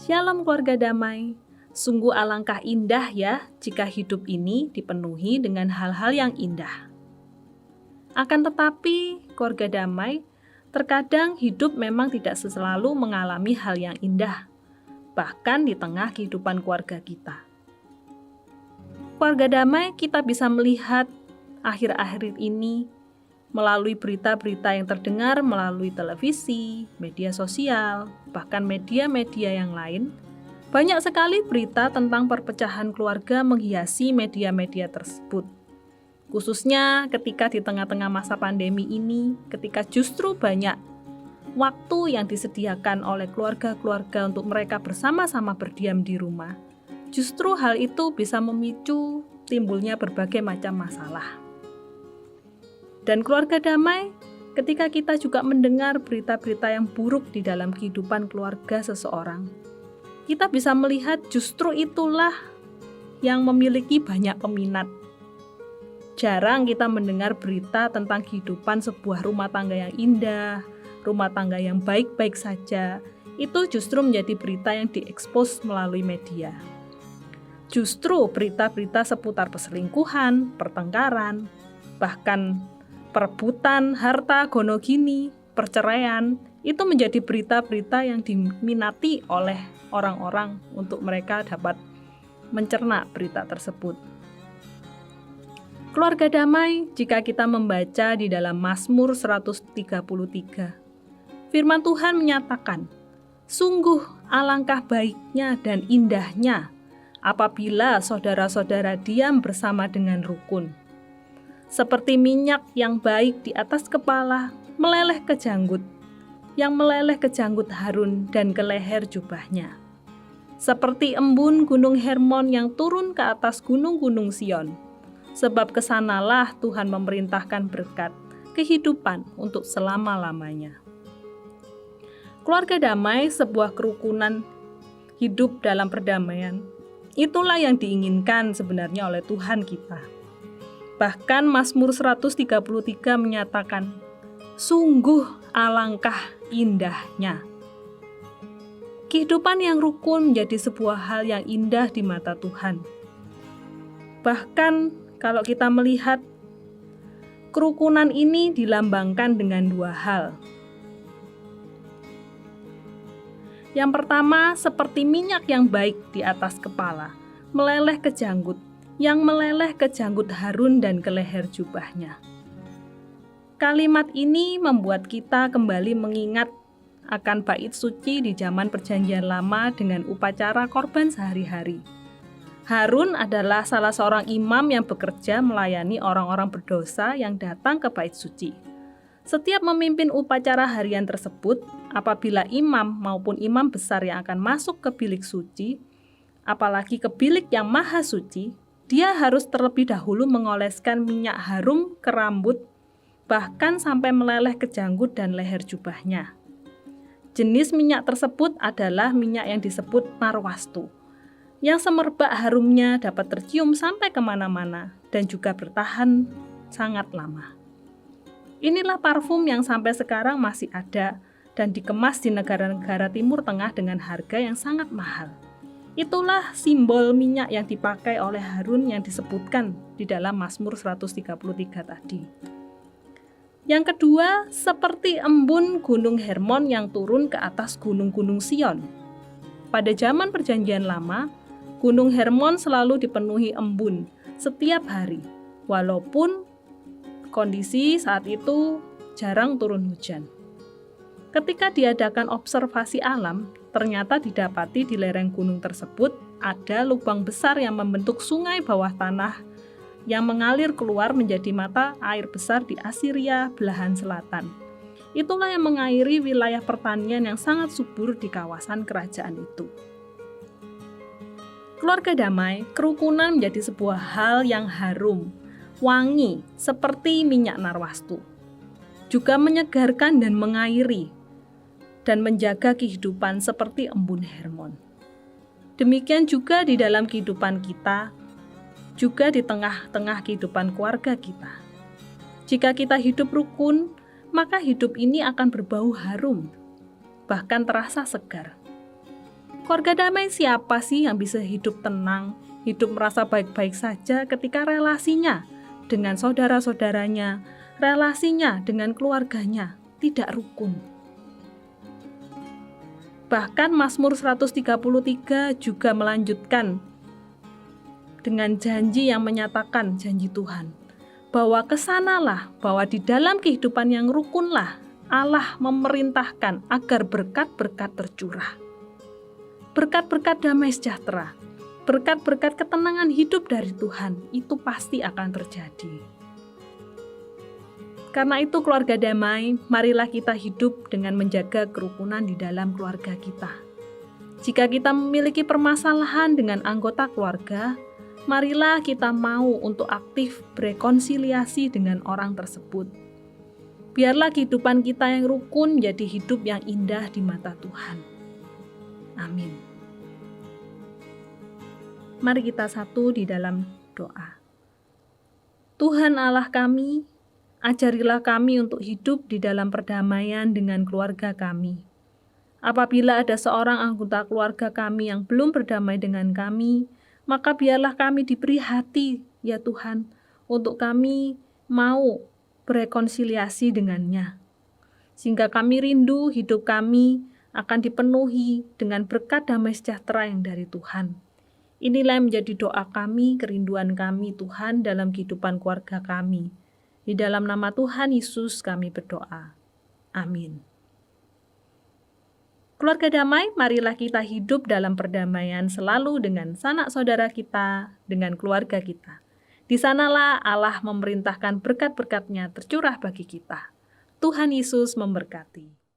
Shalom keluarga damai. Sungguh alangkah indah ya jika hidup ini dipenuhi dengan hal-hal yang indah. Akan tetapi, keluarga damai, terkadang hidup memang tidak selalu mengalami hal yang indah, bahkan di tengah kehidupan keluarga kita. Keluarga damai, kita bisa melihat akhir-akhir ini melalui berita-berita yang terdengar melalui televisi, media sosial, bahkan media-media yang lain. Banyak sekali berita tentang perpecahan keluarga menghiasi media-media tersebut. Khususnya ketika di tengah-tengah masa pandemi ini, ketika justru banyak waktu yang disediakan oleh keluarga-keluarga untuk mereka bersama-sama berdiam di rumah, justru hal itu bisa memicu timbulnya berbagai macam masalah. Dan keluarga damai, ketika kita juga mendengar berita-berita yang buruk di dalam kehidupan keluarga seseorang, kita bisa melihat justru itulah yang memiliki banyak peminat. Jarang kita mendengar berita tentang kehidupan sebuah rumah tangga yang indah, rumah tangga yang baik-baik saja. Itu justru menjadi berita yang diekspos melalui media. Justru berita-berita seputar perselingkuhan, pertengkaran, bahkan perebutan harta gono gini, perceraian, itu menjadi berita-berita yang diminati oleh orang-orang untuk mereka dapat mencerna berita tersebut. Keluarga damai, jika kita membaca di dalam Mazmur 133, firman Tuhan menyatakan, sungguh alangkah baiknya dan indahnya apabila saudara-saudara diam bersama dengan rukun. Seperti minyak yang baik di atas kepala, meleleh ke janggut, yang meleleh ke janggut Harun dan ke leher jubahnya. Seperti embun gunung Hermon yang turun ke atas gunung-gunung Sion. Sebab kesanalah Tuhan memerintahkan berkat, kehidupan untuk selama-lamanya. Keluarga damai, sebuah kerukunan hidup dalam perdamaian, itulah yang diinginkan sebenarnya oleh Tuhan kita. Bahkan Mazmur 133 menyatakan, sungguh alangkah indahnya. Kehidupan yang rukun menjadi sebuah hal yang indah di mata Tuhan. Bahkan kalau kita melihat kerukunan ini dilambangkan dengan dua hal. Yang pertama, seperti minyak yang baik di atas kepala, meleleh ke janggut, yang meleleh ke janggut Harun dan ke leher jubahnya. Kalimat ini membuat kita kembali mengingat akan bait suci di zaman Perjanjian Lama dengan upacara korban sehari-hari. Harun adalah salah seorang imam yang bekerja melayani orang-orang berdosa yang datang ke bait suci. Setiap memimpin upacara harian tersebut, apabila imam maupun imam besar yang akan masuk ke bilik suci, apalagi ke bilik yang maha suci, dia harus terlebih dahulu mengoleskan minyak harum ke rambut, bahkan sampai meleleh ke janggut dan leher jubahnya. Jenis minyak tersebut adalah minyak yang disebut narwastu, yang semerbak harumnya dapat tercium sampai kemana-mana dan juga bertahan sangat lama. Inilah parfum yang sampai sekarang masih ada dan dikemas di negara-negara Timur Tengah dengan harga yang sangat mahal. Itulah simbol minyak yang dipakai oleh Harun yang disebutkan di dalam Mazmur 133 tadi. Yang kedua, seperti embun gunung Hermon yang turun ke atas gunung-gunung Sion. Pada zaman Perjanjian Lama, gunung Hermon selalu dipenuhi embun setiap hari, walaupun kondisi saat itu jarang turun hujan. Ketika diadakan observasi alam, ternyata didapati di lereng gunung tersebut ada lubang besar yang membentuk sungai bawah tanah yang mengalir keluar menjadi mata air besar di Asiria belahan selatan. Itulah yang mengairi wilayah pertanian yang sangat subur di kawasan kerajaan itu. Keluarga damai, kerukunan menjadi sebuah hal yang harum, wangi seperti minyak narwastu. Juga menyegarkan dan mengairi dan menjaga kehidupan seperti embun Hermon. Demikian juga di dalam kehidupan kita, juga di tengah-tengah kehidupan keluarga kita. Jika kita hidup rukun, maka hidup ini akan berbau harum, bahkan terasa segar. Keluarga damai siapa sih yang bisa hidup tenang, hidup merasa baik-baik saja ketika relasinya dengan saudara-saudaranya, relasinya dengan keluarganya tidak rukun? Bahkan Mazmur 133 juga melanjutkan dengan janji yang menyatakan janji Tuhan, bahwa kesanalah, bahwa di dalam kehidupan yang rukunlah Allah memerintahkan agar berkat-berkat tercurah. Berkat-berkat damai sejahtera, berkat-berkat ketenangan hidup dari Tuhan, itu pasti akan terjadi. Karena itu keluarga damai, marilah kita hidup dengan menjaga kerukunan di dalam keluarga kita. Jika kita memiliki permasalahan dengan anggota keluarga, marilah kita mau untuk aktif berrekonsiliasi dengan orang tersebut. Biarlah kehidupan kita yang rukun menjadi hidup yang indah di mata Tuhan. Amin. Mari kita satu di dalam doa. Tuhan Allah kami, ajarilah kami untuk hidup di dalam perdamaian dengan keluarga kami. Apabila ada seorang anggota keluarga kami yang belum berdamai dengan kami, maka biarlah kami diberi hati, ya Tuhan, untuk kami mau berrekonsiliasi dengannya. Sehingga kami rindu hidup kami akan dipenuhi dengan berkat damai sejahtera yang dari Tuhan. Inilah yang menjadi doa kami, kerinduan kami Tuhan dalam kehidupan keluarga kami. Di dalam nama Tuhan Yesus kami berdoa. Amin. Keluarga damai, marilah kita hidup dalam perdamaian selalu dengan sanak saudara kita, dengan keluarga kita. Di sanalah Allah memerintahkan berkat-berkat-Nya tercurah bagi kita. Tuhan Yesus memberkati.